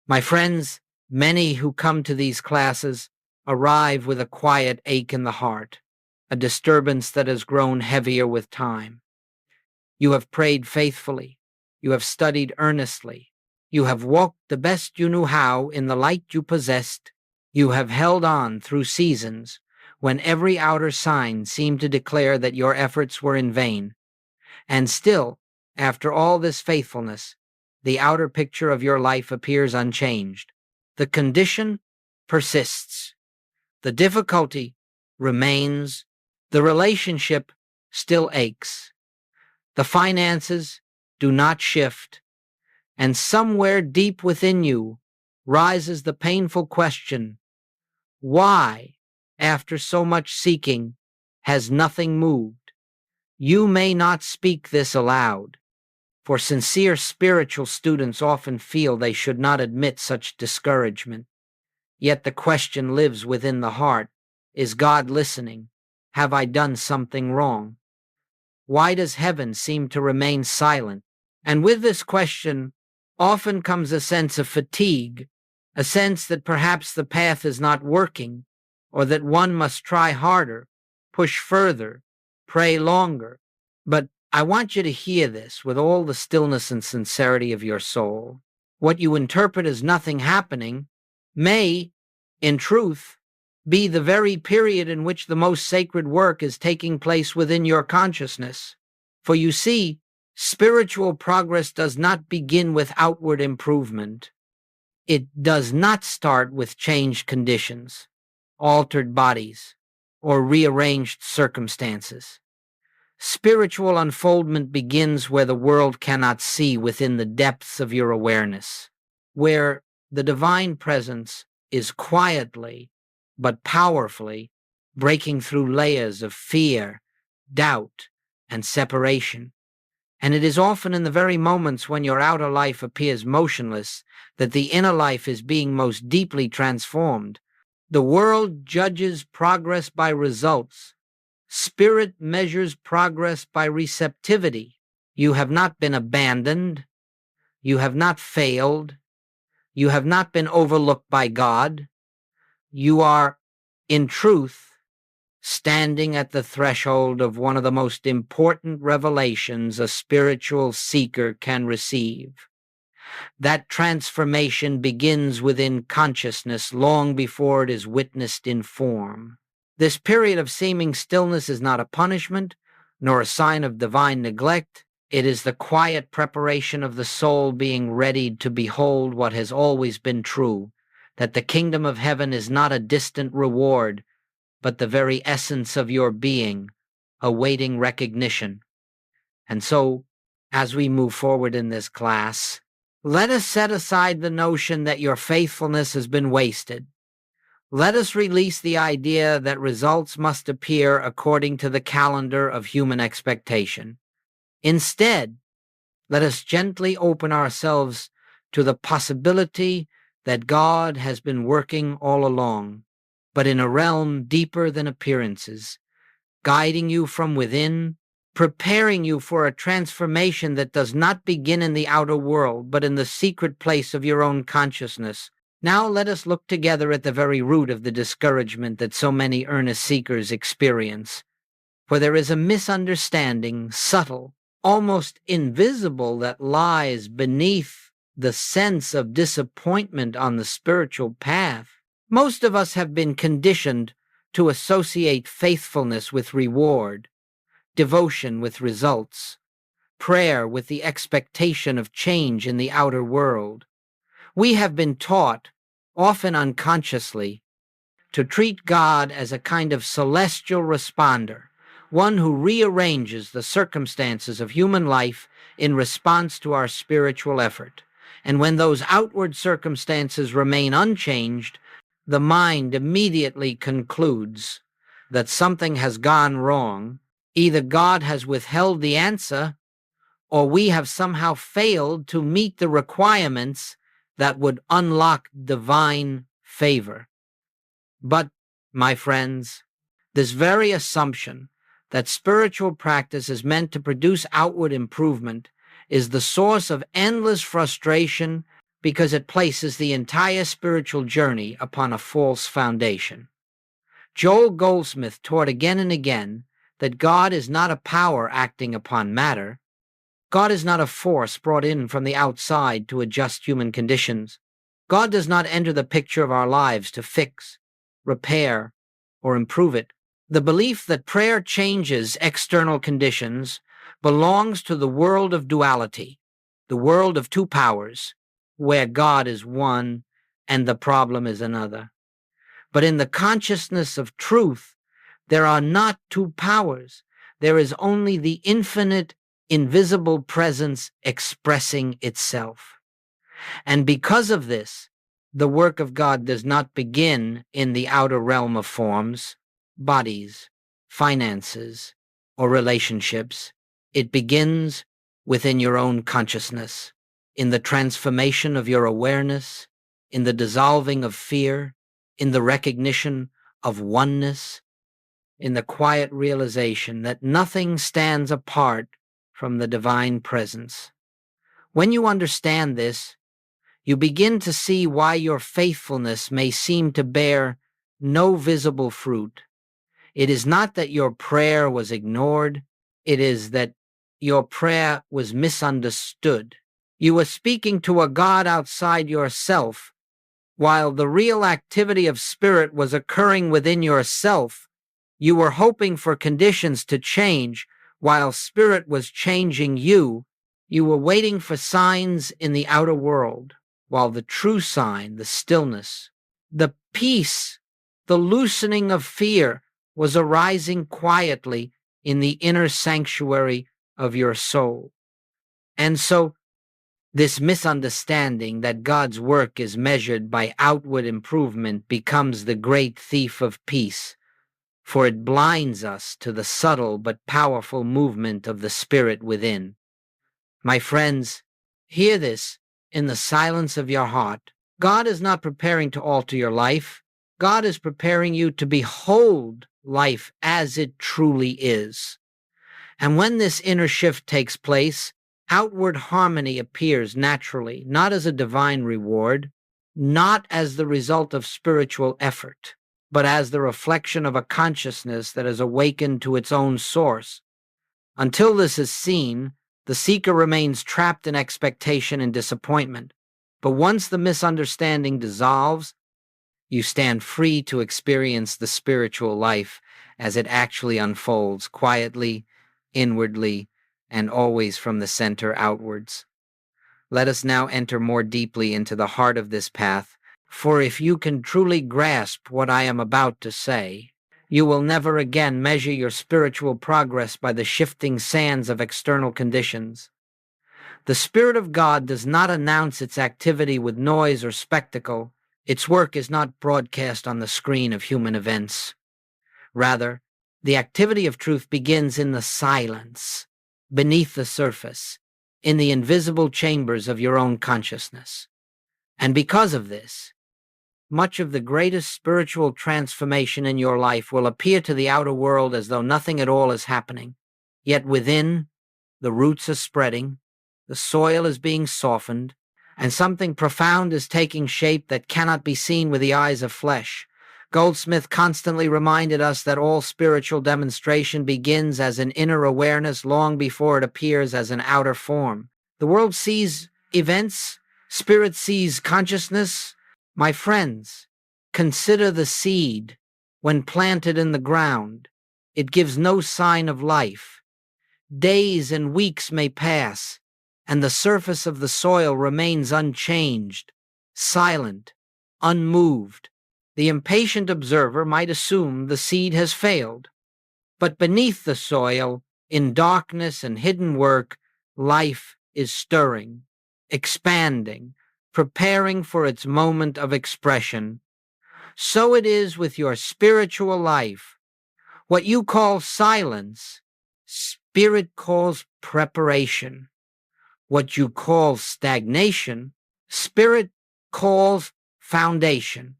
My friends, many who come to these classes arrive with a quiet ache in the heart, a disturbance that has grown heavier with time. You have prayed faithfully. You have studied earnestly. You have walked the best you knew how in the light you possessed. You have held on through seasons when every outer sign seemed to declare that your efforts were in vain. And still, after all this faithfulness, the outer picture of your life appears unchanged. The condition persists. The difficulty remains. The relationship still aches. The finances do not shift. And somewhere deep within you rises the painful question, why, after so much seeking, has nothing moved? You may not speak this aloud, for sincere spiritual students often feel they should not admit such discouragement. Yet the question lives within the heart. Is God listening? Have I done something wrong? Why does heaven seem to remain silent? And with this question often comes a sense of fatigue, a sense that perhaps the path is not working, or that one must try harder, push further, pray longer. But I want you to hear this with all the stillness and sincerity of your soul. What you interpret as nothing happening may, in truth, be the very period in which the most sacred work is taking place within your consciousness. For you see, spiritual progress does not begin with outward improvement. It does not start with changed conditions, altered bodies, or rearranged circumstances. Spiritual unfoldment begins where the world cannot see, within the depths of your awareness, where the divine presence is quietly but powerfully breaking through layers of fear, doubt, and separation. And it is often in the very moments when your outer life appears motionless that the inner life is being most deeply transformed. The world judges progress by results. Spirit measures progress by receptivity. You have not been abandoned. You have not failed. You have not been overlooked by God. You are, in truth, standing at the threshold of one of the most important revelations a spiritual seeker can receive. That transformation begins within consciousness long before it is witnessed in form. This period of seeming stillness is not a punishment, nor a sign of divine neglect. It is the quiet preparation of the soul being readied to behold what has always been true, that the kingdom of heaven is not a distant reward, but the very essence of your being, awaiting recognition. And so, as we move forward in this class, let us set aside the notion that your faithfulness has been wasted. Let us release the idea that results must appear according to the calendar of human expectation. Instead, let us gently open ourselves to the possibility that God has been working all along, but in a realm deeper than appearances, guiding you from within, preparing you for a transformation that does not begin in the outer world, but in the secret place of your own consciousness. Now let us look together at the very root of the discouragement that so many earnest seekers experience. For there is a misunderstanding, subtle, almost invisible, that lies beneath the sense of disappointment on the spiritual path. Most of us have been conditioned to associate faithfulness with reward, devotion with results, prayer with the expectation of change in the outer world. We have been taught, often unconsciously, to treat God as a kind of celestial responder, one who rearranges the circumstances of human life in response to our spiritual effort. And when those outward circumstances remain unchanged, the mind immediately concludes that something has gone wrong. Either God has withheld the answer, or we have somehow failed to meet the requirements that would unlock divine favor. But, my friends, this very assumption that spiritual practice is meant to produce outward improvement is the source of endless frustration because it places the entire spiritual journey upon a false foundation. Joel Goldsmith taught again and again that God is not a power acting upon matter. God is not a force brought in from the outside to adjust human conditions. God does not enter the picture of our lives to fix, repair, or improve it. The belief that prayer changes external conditions belongs to the world of duality, the world of two powers, where God is one and the problem is another. But in the consciousness of truth, there are not two powers. There is only the infinite, invisible presence expressing itself. And because of this, the work of God does not begin in the outer realm of forms, bodies, finances, or relationships. It begins within your own consciousness, in the transformation of your awareness, in the dissolving of fear, in the recognition of oneness, in the quiet realization that nothing stands apart from the divine presence. When you understand this, you begin to see why your faithfulness may seem to bear no visible fruit. It is not that your prayer was ignored, it is that your prayer was misunderstood. You were speaking to a God outside yourself, while the real activity of spirit was occurring within yourself. You were hoping for conditions to change, while spirit was changing you. You were waiting for signs in the outer world, while the true sign, the stillness, the peace, the loosening of fear was arising quietly in the inner sanctuary of your soul. And so, this misunderstanding that God's work is measured by outward improvement becomes the great thief of peace, for it blinds us to the subtle but powerful movement of the Spirit within. My friends, hear this in the silence of your heart. God is not preparing to alter your life. God is preparing you to behold life as it truly is. And when this inner shift takes place, outward harmony appears naturally, not as a divine reward, not as the result of spiritual effort, but as the reflection of a consciousness that has awakened to its own source. Until this is seen, the seeker remains trapped in expectation and disappointment. But once the misunderstanding dissolves, you stand free to experience the spiritual life as it actually unfolds quietly, inwardly, and always from the center outwards. Let us now enter more deeply into the heart of this path, for if you can truly grasp what I am about to say, you will never again measure your spiritual progress by the shifting sands of external conditions. The Spirit of God does not announce its activity with noise or spectacle. Its work is not broadcast on the screen of human events. Rather, the activity of truth begins in the silence, beneath the surface, in the invisible chambers of your own consciousness. And because of this, much of the greatest spiritual transformation in your life will appear to the outer world as though nothing at all is happening. Yet within, the roots are spreading, the soil is being softened, and something profound is taking shape that cannot be seen with the eyes of flesh. Goldsmith constantly reminded us that all spiritual demonstration begins as an inner awareness long before it appears as an outer form. The world sees events, spirit sees consciousness. My friends, consider the seed. When planted in the ground, it gives no sign of life. Days and weeks may pass, and the surface of the soil remains unchanged, silent, unmoved. The impatient observer might assume the seed has failed. But beneath the soil, in darkness and hidden work, life is stirring, expanding, preparing for its moment of expression. So it is with your spiritual life. What you call silence, Spirit calls preparation. What you call stagnation, Spirit calls foundation.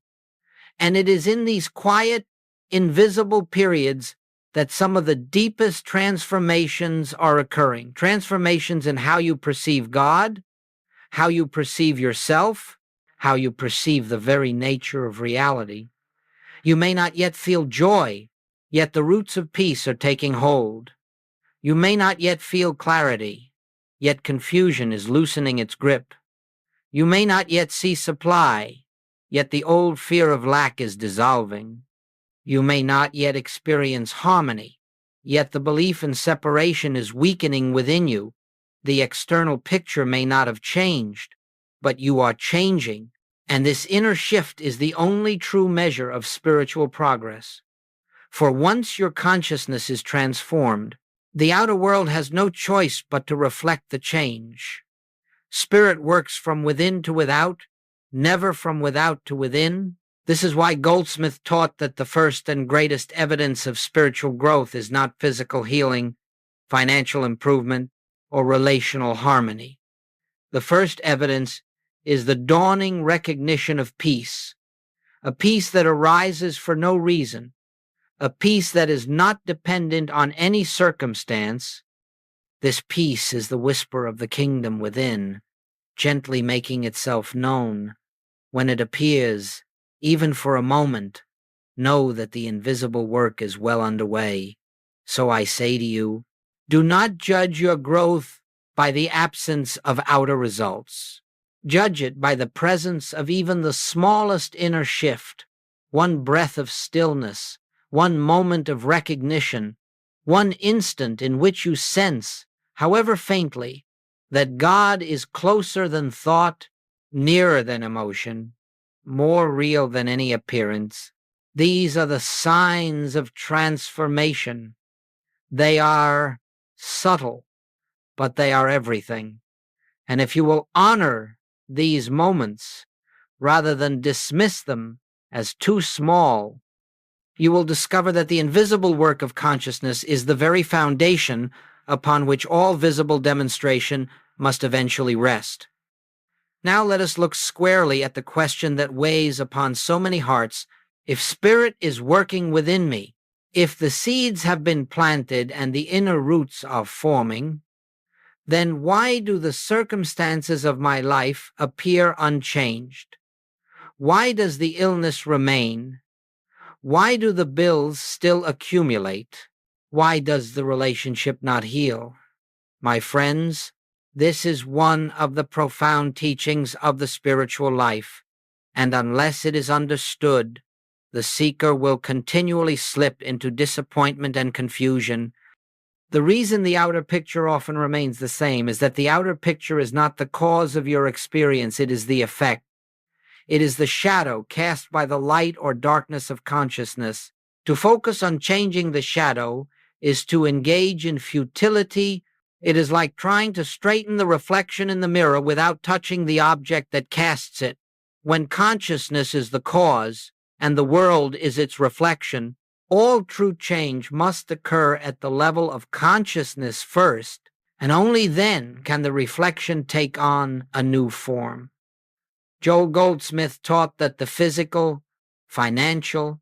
And it is in these quiet, invisible periods that some of the deepest transformations are occurring. Transformations in how you perceive God, how you perceive yourself, how you perceive the very nature of reality. You may not yet feel joy, yet the roots of peace are taking hold. You may not yet feel clarity, yet confusion is loosening its grip. You may not yet see supply, yet the old fear of lack is dissolving. You may not yet experience harmony, yet the belief in separation is weakening within you. The external picture may not have changed, but you are changing, and this inner shift is the only true measure of spiritual progress. For once your consciousness is transformed, the outer world has no choice but to reflect the change. Spirit works from within to without, never from without to within. This is why Goldsmith taught that the first and greatest evidence of spiritual growth is not physical healing, financial improvement, or relational harmony. The first evidence is the dawning recognition of peace, a peace that arises for no reason, a peace that is not dependent on any circumstance. This peace is the whisper of the kingdom within, gently making itself known. When it appears, even for a moment, know that the invisible work is well underway. So I say to you, do not judge your growth by the absence of outer results. Judge it by the presence of even the smallest inner shift, one breath of stillness, one moment of recognition, one instant in which you sense, however faintly, that God is closer than thought, nearer than emotion, more real than any appearance. These are the signs of transformation. They are subtle, but they are everything. And if you will honor these moments rather than dismiss them as too small, you will discover that the invisible work of consciousness is the very foundation upon which all visible demonstration must eventually rest. Now let us look squarely at the question that weighs upon so many hearts. If Spirit is working within me, if the seeds have been planted and the inner roots are forming, then why do the circumstances of my life appear unchanged? Why does the illness remain? Why do the bills still accumulate? Why does the relationship not heal? My friends, this is one of the profound teachings of the spiritual life, and unless it is understood, the seeker will continually slip into disappointment and confusion. The reason the outer picture often remains the same is that the outer picture is not the cause of your experience, it is the effect. It is the shadow cast by the light or darkness of consciousness. To focus on changing the shadow is to engage in futility. It is like trying to straighten the reflection in the mirror without touching the object that casts it. When consciousness is the cause and the world is its reflection, all true change must occur at the level of consciousness first, and only then can the reflection take on a new form. Joel Goldsmith taught that the physical, financial,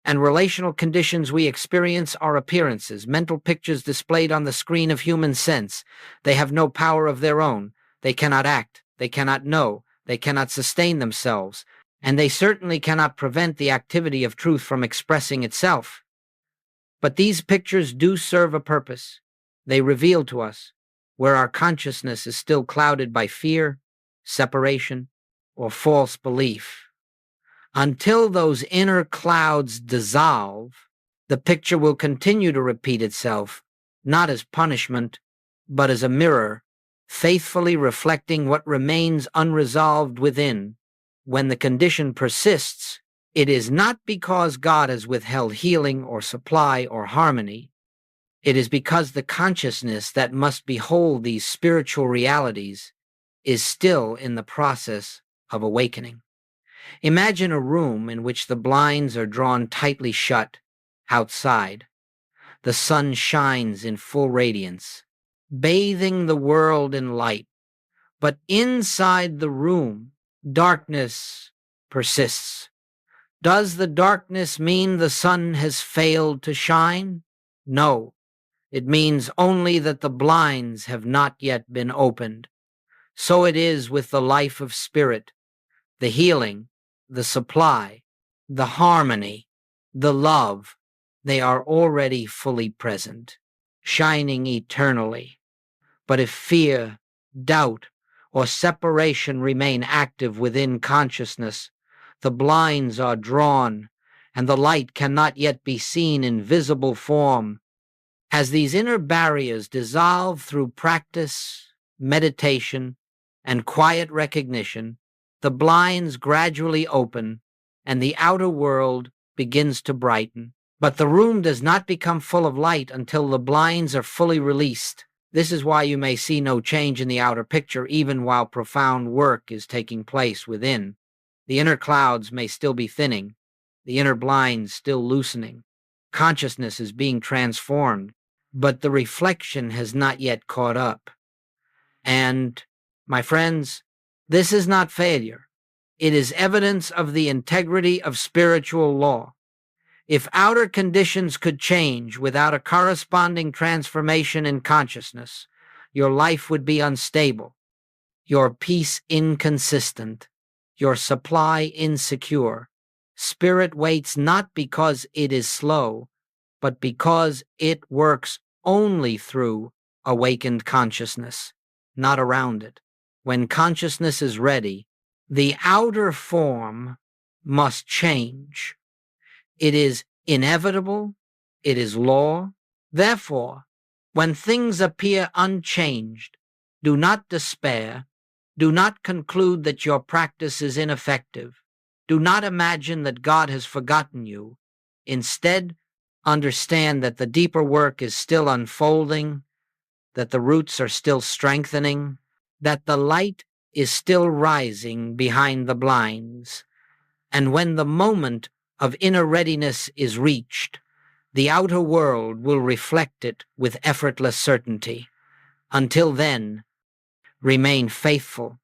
and relational conditions we experience are appearances, mental pictures displayed on the screen of human sense. They have no power of their own. They cannot act. They cannot know. They cannot sustain themselves. And they certainly cannot prevent the activity of truth from expressing itself. But these pictures do serve a purpose. They reveal to us where our consciousness is still clouded by fear, separation, or false belief. Until those inner clouds dissolve, the picture will continue to repeat itself, not as punishment, but as a mirror, faithfully reflecting what remains unresolved within. When the condition persists, it is not because God has withheld healing or supply or harmony. It is because the consciousness that must behold these spiritual realities is still in the process of awakening. Imagine a room in which the blinds are drawn tightly shut. Outside, the sun shines in full radiance, bathing the world in light. But inside the room, darkness persists. Does the darkness mean the sun has failed to shine? No, it means only that the blinds have not yet been opened. So it is with the life of spirit, the healing, the supply, the harmony, the love. They are already fully present, shining eternally. But if fear, doubt, or separation remain active within consciousness, the blinds are drawn, and the light cannot yet be seen in visible form. As these inner barriers dissolve through practice, meditation, and quiet recognition, the blinds gradually open, and the outer world begins to brighten. But the room does not become full of light until the blinds are fully released. This is why you may see no change in the outer picture even while profound work is taking place within. The inner clouds may still be thinning, the inner blinds still loosening. Consciousness is being transformed, but the reflection has not yet caught up. And, my friends, this is not failure. It is evidence of the integrity of spiritual law. If outer conditions could change without a corresponding transformation in consciousness, your life would be unstable, your peace inconsistent, your supply insecure. Spirit waits not because it is slow, but because it works only through awakened consciousness, not around it. When consciousness is ready, the outer form must change. It is inevitable. It is law. Therefore, when things appear unchanged, do not despair. Do not conclude that your practice is ineffective. Do not imagine that God has forgotten you. Instead, understand that the deeper work is still unfolding, that the roots are still strengthening, that the light is still rising behind the blinds. And when the moment of inner readiness is reached, the outer world will reflect it with effortless certainty. Until then, remain faithful,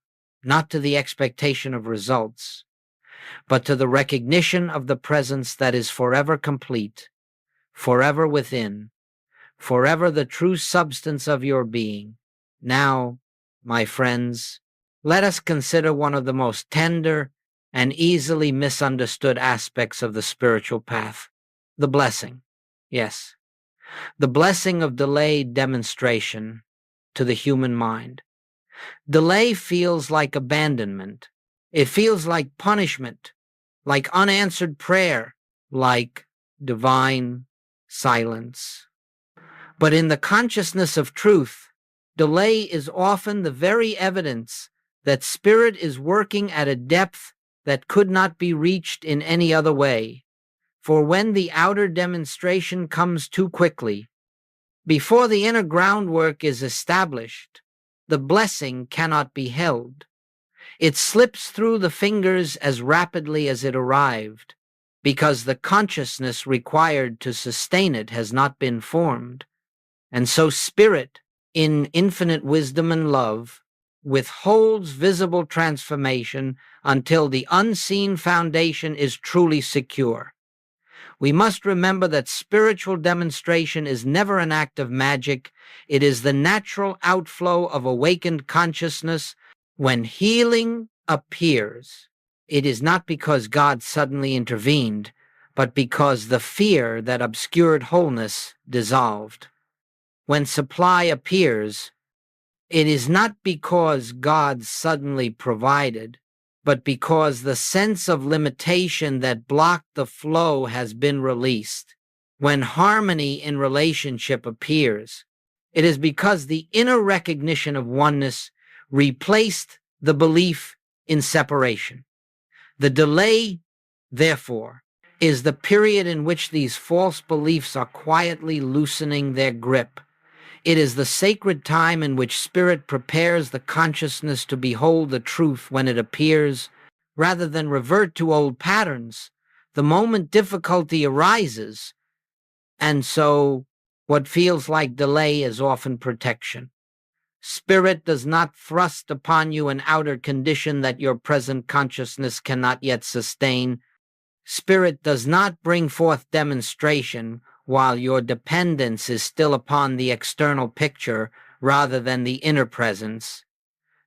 not to the expectation of results, but to the recognition of the presence that is forever complete, forever within, forever the true substance of your being. Now, my friends, let us consider one of the most tender and easily misunderstood aspects of the spiritual path, the blessing. Yes, the blessing of delayed demonstration to the human mind. Delay feels like abandonment. It feels like punishment, like unanswered prayer, like divine silence. But in the consciousness of truth, delay is often the very evidence that spirit is working at a depth that could not be reached in any other way. For when the outer demonstration comes too quickly, before the inner groundwork is established, the blessing cannot be held. It slips through the fingers as rapidly as it arrived, because the consciousness required to sustain it has not been formed. And so Spirit, in infinite wisdom and love, withholds visible transformation until the unseen foundation is truly secure. We must remember that spiritual demonstration is never an act of magic. It is the natural outflow of awakened consciousness. When healing appears, it is not because God suddenly intervened, but because the fear that obscured wholeness dissolved. When supply appears, it is not because God suddenly provided, but because the sense of limitation that blocked the flow has been released. When harmony in relationship appears, it is because the inner recognition of oneness replaced the belief in separation. The delay, therefore, is the period in which these false beliefs are quietly loosening their grip. It is the sacred time in which spirit prepares the consciousness to behold the truth when it appears, rather than revert to old patterns. The moment difficulty arises, and so what feels like delay is often protection. Spirit does not thrust upon you an outer condition that your present consciousness cannot yet sustain. Spirit does not bring forth demonstration while your dependence is still upon the external picture rather than the inner presence.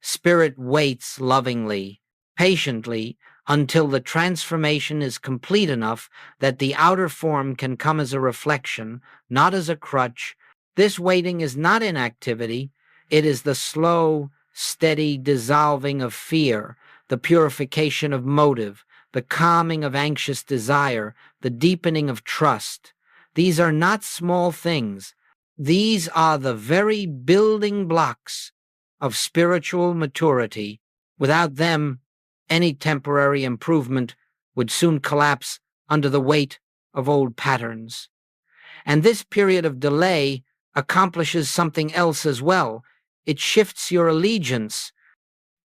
Spirit waits lovingly, patiently, until the transformation is complete enough that the outer form can come as a reflection, not as a crutch. This waiting is not inactivity. It is the slow, steady dissolving of fear, the purification of motive, the calming of anxious desire, the deepening of trust. These are not small things. These are the very building blocks of spiritual maturity. Without them, any temporary improvement would soon collapse under the weight of old patterns. And this period of delay accomplishes something else as well. It shifts your allegiance.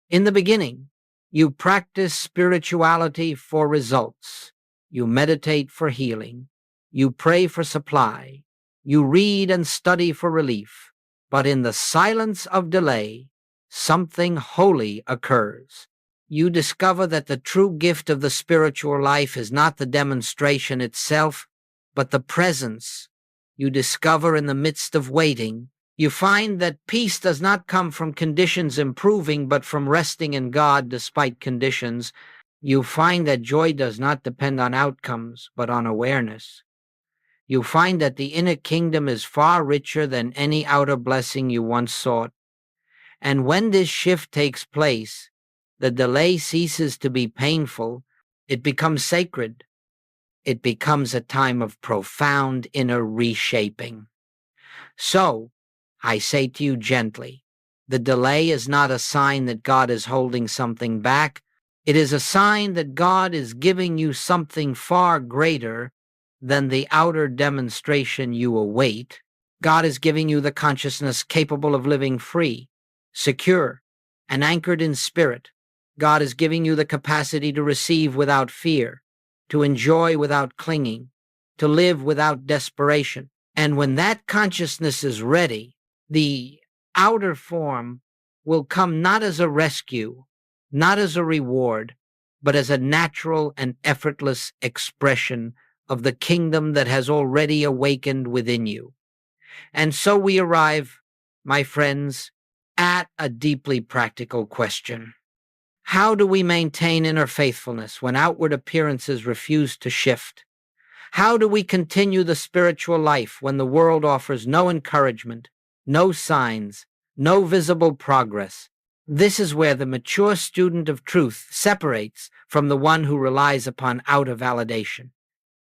In the beginning, you practice spirituality for results. You meditate for healing. You pray for supply. You read and study for relief. But in the silence of delay, something holy occurs. You discover that the true gift of the spiritual life is not the demonstration itself, but the presence you discover in the midst of waiting. You find that peace does not come from conditions improving, but from resting in God despite conditions. You find that joy does not depend on outcomes, but on awareness. You find that the inner kingdom is far richer than any outer blessing you once sought. And when this shift takes place, the delay ceases to be painful. It becomes sacred. It becomes a time of profound inner reshaping. So, I say to you gently, the delay is not a sign that God is holding something back. It is a sign that God is giving you something far greater than the outer demonstration you await. God is giving you the consciousness capable of living free, secure, and anchored in spirit. God is giving you the capacity to receive without fear, to enjoy without clinging, to live without desperation. And when that consciousness is ready, the outer form will come not as a rescue, not as a reward, but as a natural and effortless expression of the kingdom that has already awakened within you. And so we arrive, my friends, at a deeply practical question. How do we maintain inner faithfulness when outward appearances refuse to shift? How do we continue the spiritual life when the world offers no encouragement, no signs, no visible progress? This is where the mature student of truth separates from the one who relies upon outer validation.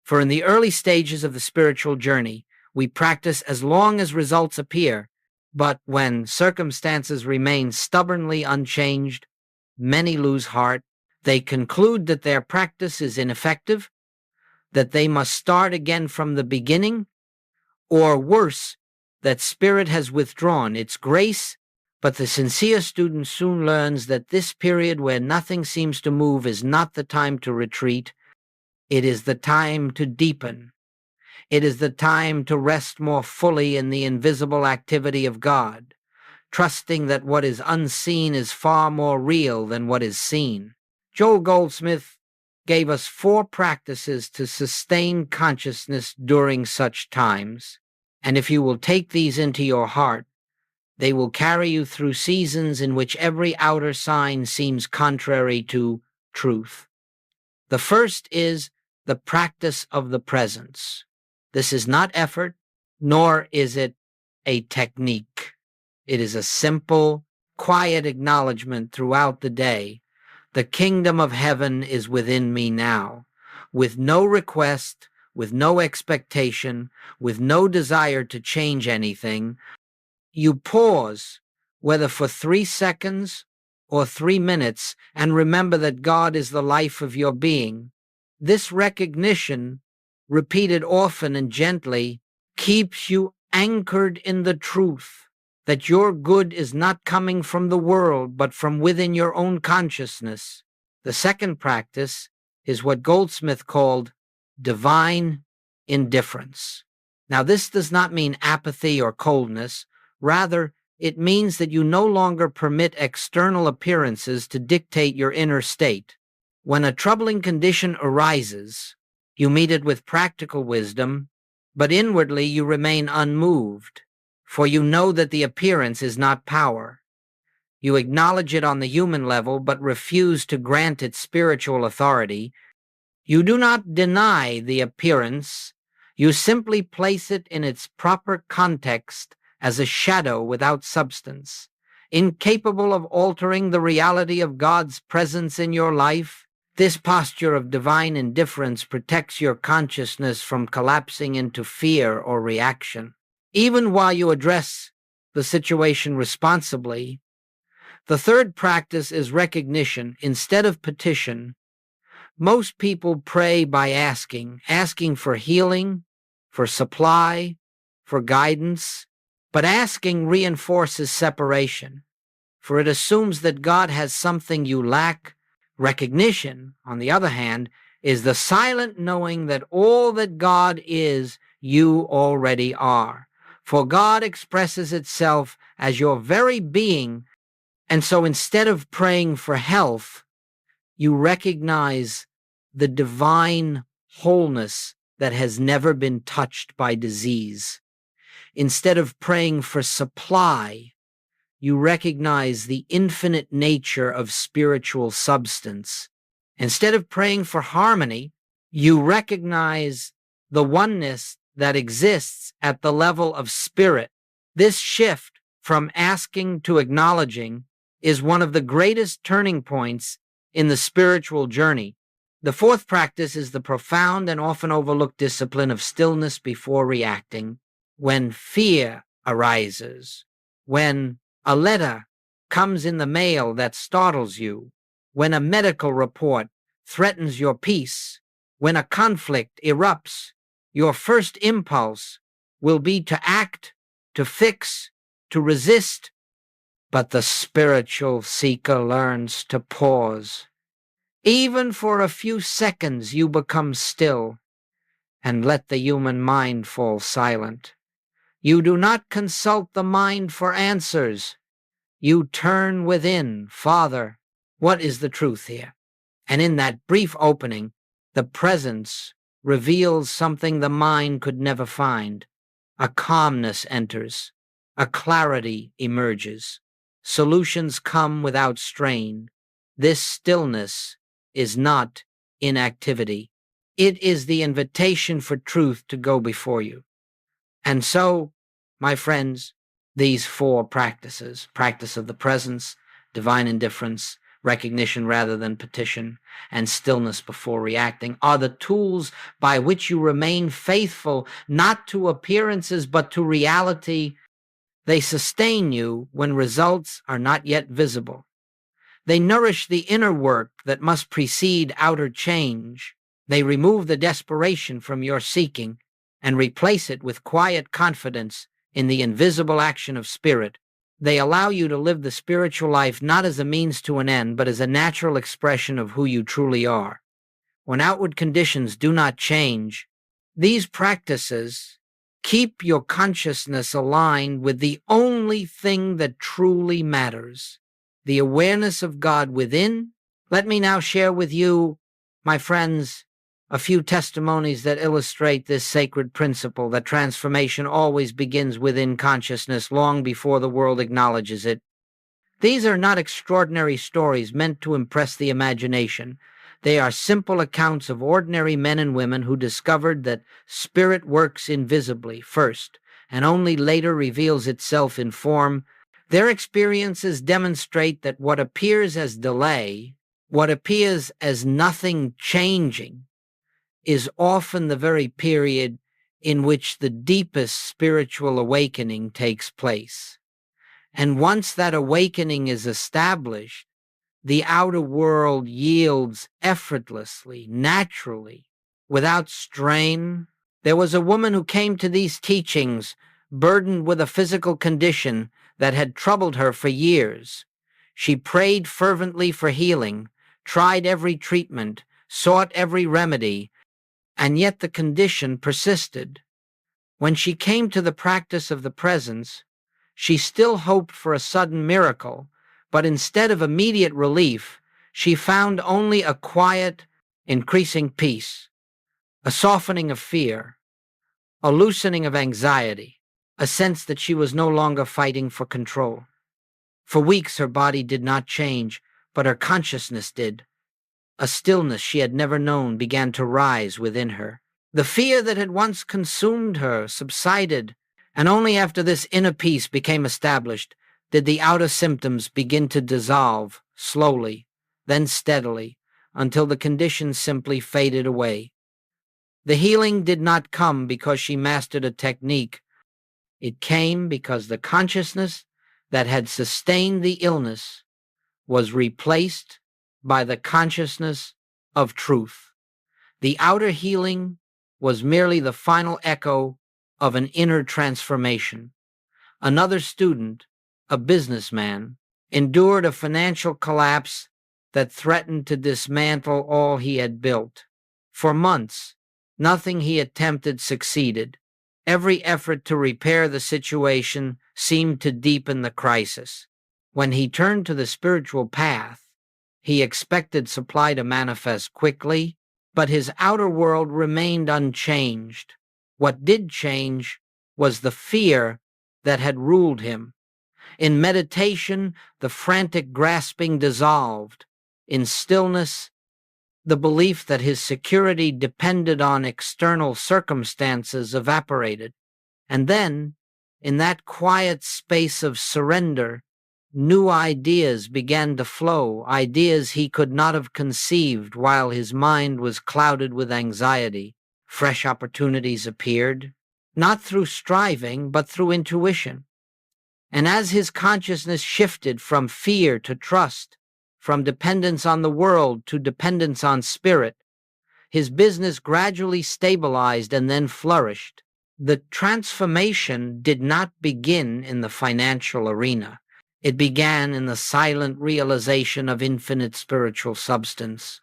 For in the early stages of the spiritual journey, we practice as long as results appear, but when circumstances remain stubbornly unchanged, many lose heart. They conclude that their practice is ineffective, that they must start again from the beginning, or worse, that spirit has withdrawn its grace. But the sincere student soon learns that this period where nothing seems to move is not the time to retreat. It is the time to deepen. It is the time to rest more fully in the invisible activity of God, trusting that what is unseen is far more real than what is seen. Joel Goldsmith gave us 4 practices to sustain consciousness during such times, and if you will take these into your heart, they will carry you through seasons in which every outer sign seems contrary to truth. The first is the practice of the presence. This is not effort, nor is it a technique. It is a simple, quiet acknowledgement throughout the day. The kingdom of heaven is within me now, with no request, with no expectation, with no desire to change anything. You pause, whether for 3 seconds or 3 minutes, and remember that God is the life of your being. This recognition, repeated often and gently, keeps you anchored in the truth that your good is not coming from the world, but from within your own consciousness. The second practice is what Goldsmith called divine indifference. Now, this does not mean apathy or coldness. Rather, it means that you no longer permit external appearances to dictate your inner state. When a troubling condition arises, you meet it with practical wisdom, but inwardly you remain unmoved, for you know that the appearance is not power. You acknowledge it on the human level, but refuse to grant it spiritual authority. You do not deny the appearance. You simply place it in its proper context as a shadow without substance, incapable of altering the reality of God's presence in your life. This posture of divine indifference protects your consciousness from collapsing into fear or reaction. Even while you address the situation responsibly, the third practice is recognition instead of petition. Most people pray by asking for healing, for supply, for guidance, but asking reinforces separation, for it assumes that God has something you lack. Recognition, on the other hand, is the silent knowing that all that God is, you already are. For God expresses itself as your very being, and so instead of praying for health, you recognize the divine wholeness that has never been touched by disease. Instead of praying for supply, you recognize the infinite nature of spiritual substance. Instead of praying for harmony, you recognize the oneness that exists at the level of spirit. This shift from asking to acknowledging is one of the greatest turning points in the spiritual journey. The fourth practice is the profound and often overlooked discipline of stillness before reacting. When fear arises, when a letter comes in the mail that startles you, when a medical report threatens your peace, when a conflict erupts, your first impulse will be to act, to fix, to resist. But the spiritual seeker learns to pause. Even for a few seconds, you become still and let the human mind fall silent. You do not consult the mind for answers. You turn within. Father, what is the truth here? And in that brief opening, the presence reveals something the mind could never find. A calmness enters. A clarity emerges. Solutions come without strain. This stillness is not inactivity. It is the invitation for truth to go before you. And so, my friends, these four practices, practice of the presence, divine indifference, recognition rather than petition, and stillness before reacting, are the tools by which you remain faithful not to appearances but to reality. They sustain you when results are not yet visible. They nourish the inner work that must precede outer change. They remove the desperation from your seeking and replace it with quiet confidence in the invisible action of spirit. They allow you to live the spiritual life not as a means to an end, but as a natural expression of who you truly are. When outward conditions do not change, these practices keep your consciousness aligned with the only thing that truly matters, the awareness of God within. Let me now share with you, my friends, a few testimonies that illustrate this sacred principle that transformation always begins within consciousness long before the world acknowledges it. These are not extraordinary stories meant to impress the imagination. They are simple accounts of ordinary men and women who discovered that spirit works invisibly first, and only later reveals itself in form. Their experiences demonstrate that what appears as delay, what appears as nothing changing, is often the very period in which the deepest spiritual awakening takes place. And once that awakening is established, the outer world yields effortlessly, naturally, without strain. There was a woman who came to these teachings burdened with a physical condition that had troubled her for years. She prayed fervently for healing, tried every treatment, sought every remedy, and yet the condition persisted. When she came to the practice of the presence, she still hoped for a sudden miracle, but instead of immediate relief, she found only a quiet, increasing peace, a softening of fear, a loosening of anxiety, a sense that she was no longer fighting for control. For weeks her body did not change, but her consciousness did. A stillness she had never known began to rise within her. The fear that had once consumed her subsided, and only after this inner peace became established did the outer symptoms begin to dissolve, slowly, then steadily, until the conditions simply faded away. The healing did not come because she mastered a technique. It came because the consciousness that had sustained the illness was replaced by the consciousness of truth. The outer healing was merely the final echo of an inner transformation. Another student, a businessman, endured a financial collapse that threatened to dismantle all he had built. For months, nothing he attempted succeeded. Every effort to repair the situation seemed to deepen the crisis. When he turned to the spiritual path, he expected supply to manifest quickly, but his outer world remained unchanged. What did change was the fear that had ruled him. In meditation, the frantic grasping dissolved. In stillness, the belief that his security depended on external circumstances evaporated. And then, in that quiet space of surrender, new ideas began to flow, ideas he could not have conceived while his mind was clouded with anxiety. Fresh opportunities appeared, not through striving, but through intuition. And as his consciousness shifted from fear to trust, from dependence on the world to dependence on spirit, his business gradually stabilized and then flourished. The transformation did not begin in the financial arena. It began in the silent realization of infinite spiritual substance.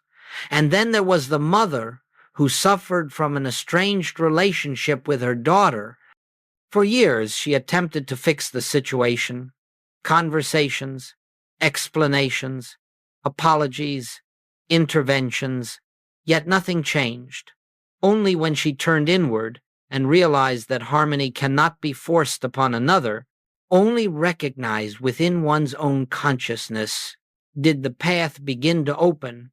And then there was the mother who suffered from an estranged relationship with her daughter. For years, she attempted to fix the situation. Conversations, explanations, apologies, interventions, yet nothing changed. Only when she turned inward and realized that harmony cannot be forced upon another, only recognized within one's own consciousness, did the path begin to open.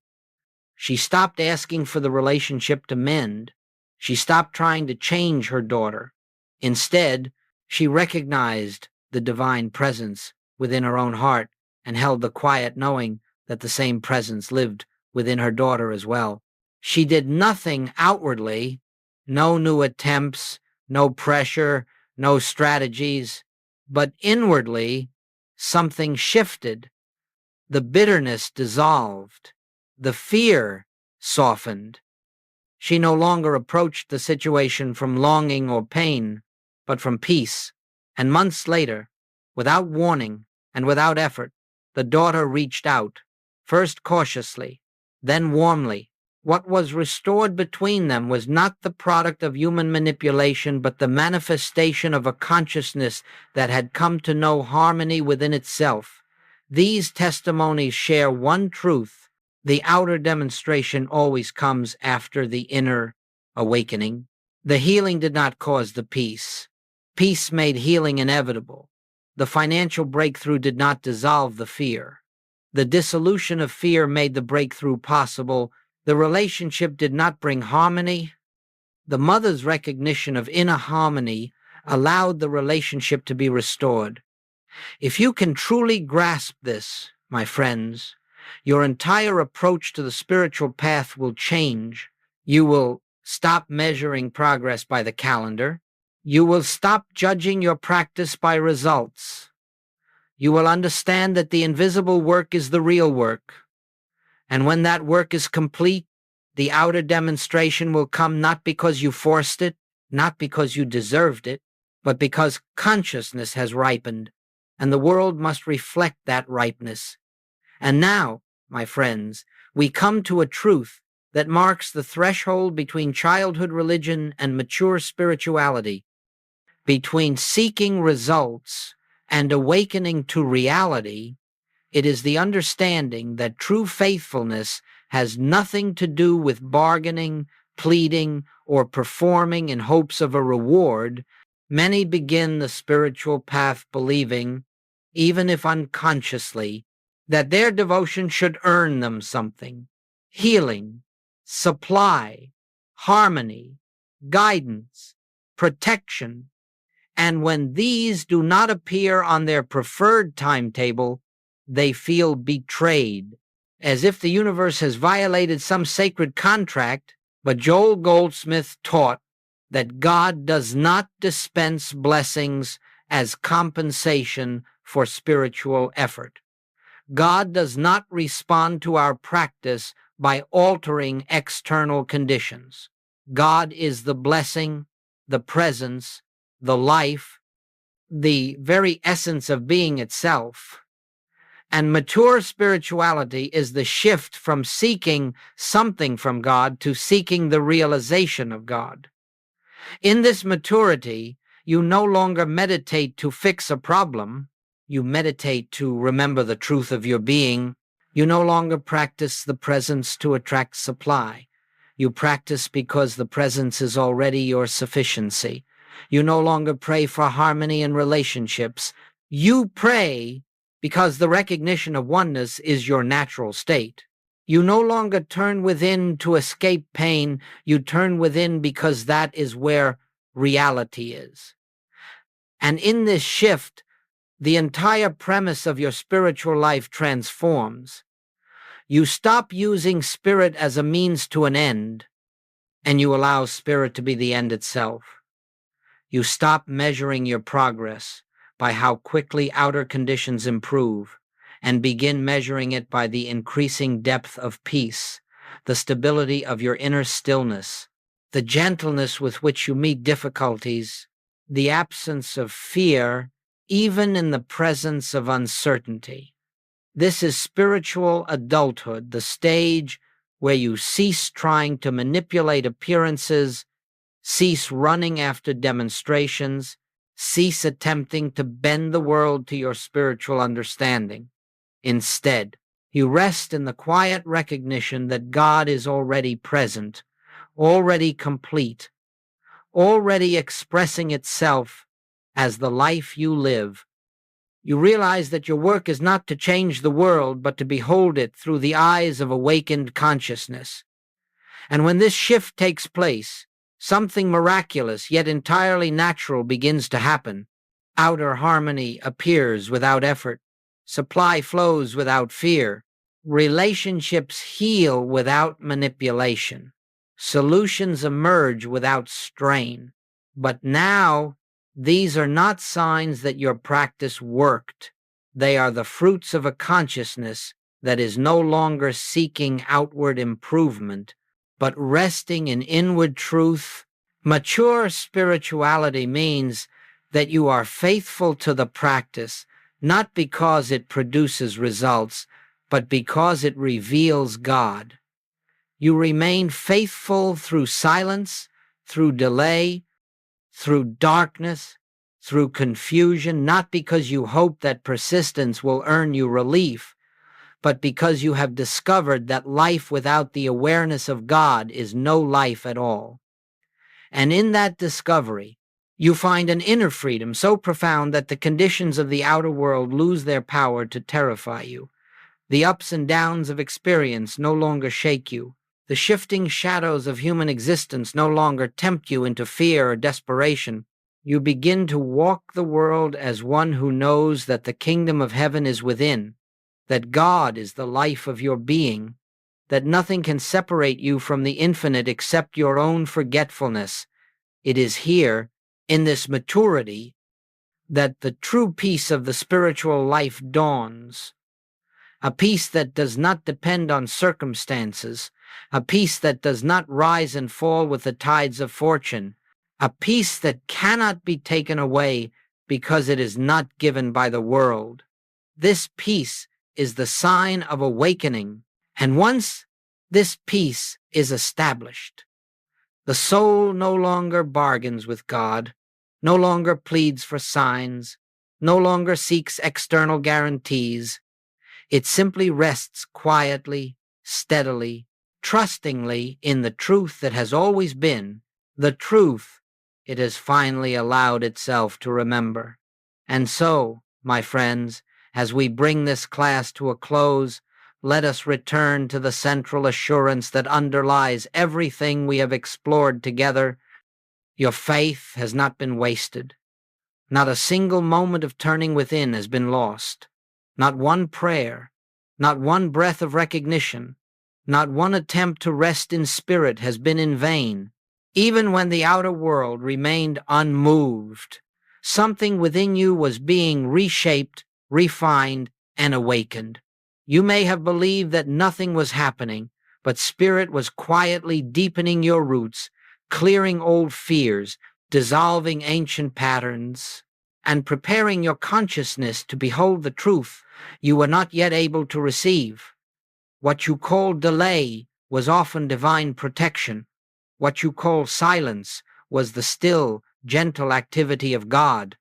She stopped asking for the relationship to mend. She stopped trying to change her daughter. Instead, she recognized the divine presence within her own heart and held the quiet knowing that the same presence lived within her daughter as well. She did nothing outwardly, no new attempts, no pressure, no strategies, but inwardly something shifted. The bitterness dissolved. The fear softened. She no longer approached the situation from longing or pain, but from peace. And months later, without warning and without effort, the daughter reached out, first cautiously, then warmly. What was restored between them was not the product of human manipulation, but the manifestation of a consciousness that had come to know harmony within itself. These testimonies share one truth: the outer demonstration always comes after the inner awakening. The healing did not cause the peace. Peace made healing inevitable. The financial breakthrough did not dissolve the fear. The dissolution of fear made the breakthrough possible. The relationship did not bring harmony. The mother's recognition of inner harmony allowed the relationship to be restored. If you can truly grasp this, my friends, your entire approach to the spiritual path will change. You will stop measuring progress by the calendar. You will stop judging your practice by results. You will understand that the invisible work is the real work. And when that work is complete, the outer demonstration will come not because you forced it, not because you deserved it, but because consciousness has ripened, and the world must reflect that ripeness. And now, my friends, we come to a truth that marks the threshold between childhood religion and mature spirituality, between seeking results and awakening to reality. It is the understanding that true faithfulness has nothing to do with bargaining, pleading, or performing in hopes of a reward. Many begin the spiritual path believing, even if unconsciously, that their devotion should earn them something: healing, supply, harmony, guidance, protection. And when these do not appear on their preferred timetable, they feel betrayed, as if the universe has violated some sacred contract. But Joel Goldsmith taught that God does not dispense blessings as compensation for spiritual effort. God does not respond to our practice by altering external conditions. God is the blessing, the presence, the life, the very essence of being itself. And mature spirituality is the shift from seeking something from God to seeking the realization of God. In this maturity, you no longer meditate to fix a problem. You meditate to remember the truth of your being. You no longer practice the presence to attract supply. You practice because the presence is already your sufficiency. You no longer pray for harmony in relationships. You pray because the recognition of oneness is your natural state. You no longer turn within to escape pain. You turn within because that is where reality is. And in this shift, the entire premise of your spiritual life transforms. You stop using spirit as a means to an end, and you allow spirit to be the end itself. You stop measuring your progress by how quickly outer conditions improve, and begin measuring it by the increasing depth of peace, the stability of your inner stillness, the gentleness with which you meet difficulties, the absence of fear, even in the presence of uncertainty. This is spiritual adulthood, the stage where you cease trying to manipulate appearances, cease running after demonstrations, cease attempting to bend the world to your spiritual understanding. Instead, you rest in the quiet recognition that God is already present, already complete, already expressing itself as the life you live. You realize that your work is not to change the world, but to behold it through the eyes of awakened consciousness. And when this shift takes place, something miraculous yet entirely natural begins to happen. Outer harmony appears without effort. Supply flows without fear. Relationships heal without manipulation. Solutions emerge without strain. But now, these are not signs that your practice worked. They are the fruits of a consciousness that is no longer seeking outward improvement, but resting in inward truth. Mature spirituality means that you are faithful to the practice, not because it produces results, but because it reveals God. You remain faithful through silence, through delay, through darkness, through confusion, not because you hope that persistence will earn you relief, but because you have discovered that life without the awareness of God is no life at all. And in that discovery, you find an inner freedom so profound that the conditions of the outer world lose their power to terrify you. The ups and downs of experience no longer shake you. The shifting shadows of human existence no longer tempt you into fear or desperation. You begin to walk the world as one who knows that the kingdom of heaven is within, that God is the life of your being, that nothing can separate you from the infinite except your own forgetfulness. It is here, in this maturity, that the true peace of the spiritual life dawns. A peace that does not depend on circumstances, a peace that does not rise and fall with the tides of fortune, a peace that cannot be taken away because it is not given by the world. This peace is the sign of awakening, and once this peace is established, the soul no longer bargains with God, no longer pleads for signs, no longer seeks external guarantees. It simply rests quietly, steadily, trustingly in the truth that has always been, the truth it has finally allowed itself to remember. And so, my friends, as we bring this class to a close, let us return to the central assurance that underlies everything we have explored together. Your faith has not been wasted. Not a single moment of turning within has been lost. Not one prayer, not one breath of recognition, not one attempt to rest in spirit has been in vain. Even when the outer world remained unmoved, something within you was being reshaped, refined, and awakened. You may have believed that nothing was happening, but spirit was quietly deepening your roots, clearing old fears, dissolving ancient patterns, and preparing your consciousness to behold the truth you were not yet able to receive. What you call delay was often divine protection. What you call silence was the still, gentle activity of God.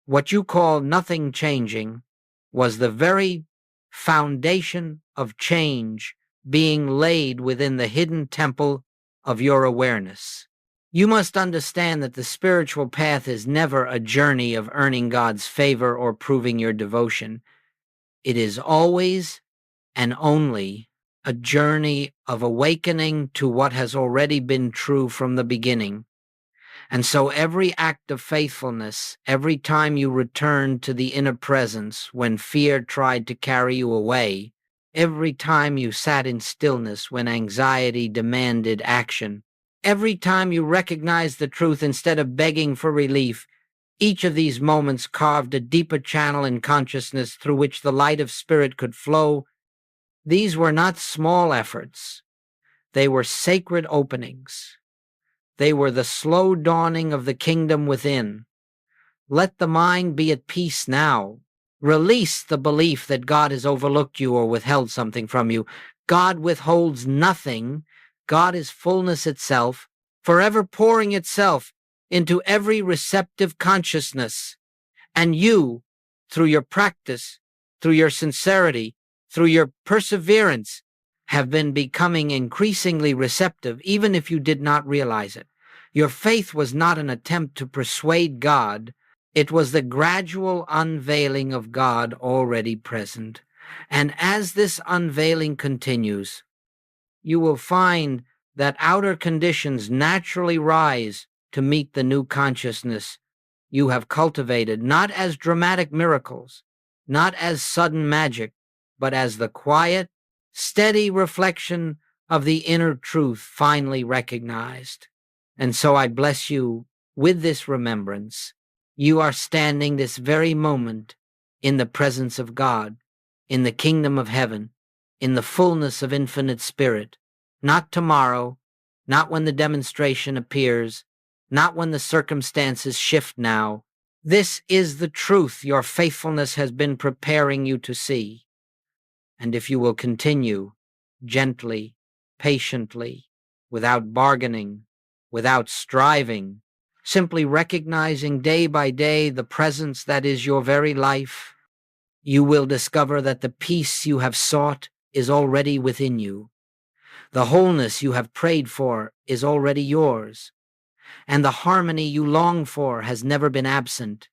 What you call nothing changing was the very foundation of change being laid within the hidden temple of your awareness. You must understand that the spiritual path is never a journey of earning God's favor or proving your devotion. It is always and only a journey of awakening to what has already been true from the beginning. And so every act of faithfulness, every time you returned to the inner presence when fear tried to carry you away, every time you sat in stillness when anxiety demanded action, every time you recognized the truth instead of begging for relief, each of these moments carved a deeper channel in consciousness through which the light of spirit could flow. These were not small efforts. They were sacred openings. They were the slow dawning of the kingdom within. Let the mind be at peace now. Release the belief that God has overlooked you or withheld something from you. God withholds nothing. God is fullness itself, forever pouring itself into every receptive consciousness. And you, through your practice, through your sincerity, through your perseverance, have been becoming increasingly receptive, even if you did not realize it. Your faith was not an attempt to persuade God. It was the gradual unveiling of God already present. And as this unveiling continues, you will find that outer conditions naturally rise to meet the new consciousness you have cultivated, not as dramatic miracles, not as sudden magic, but as the quiet, steady reflection of the inner truth finally recognized. And so I bless you with this remembrance. You are standing this very moment in the presence of God, in the kingdom of heaven, in the fullness of infinite spirit, not tomorrow, not when the demonstration appears, not when the circumstances shift now. This is the truth your faithfulness has been preparing you to see. And if you will continue gently, patiently, without bargaining, without striving, simply recognizing day by day the presence that is your very life, you will discover that the peace you have sought is already within you. The wholeness you have prayed for is already yours, and the harmony you long for has never been absent.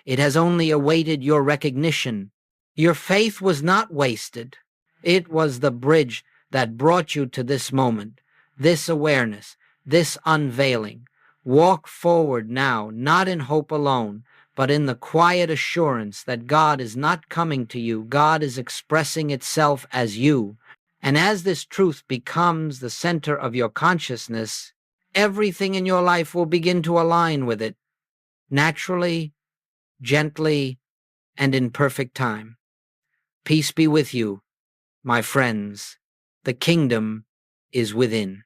It has only awaited your recognition. Your faith was not wasted. It was the bridge that brought you to this moment, this awareness, this unveiling. Walk forward now, not in hope alone, but in the quiet assurance that God is not coming to you. God is expressing itself as you. And as this truth becomes the center of your consciousness, everything in your life will begin to align with it, naturally, gently, and in perfect time. Peace be with you, my friends. The kingdom is within.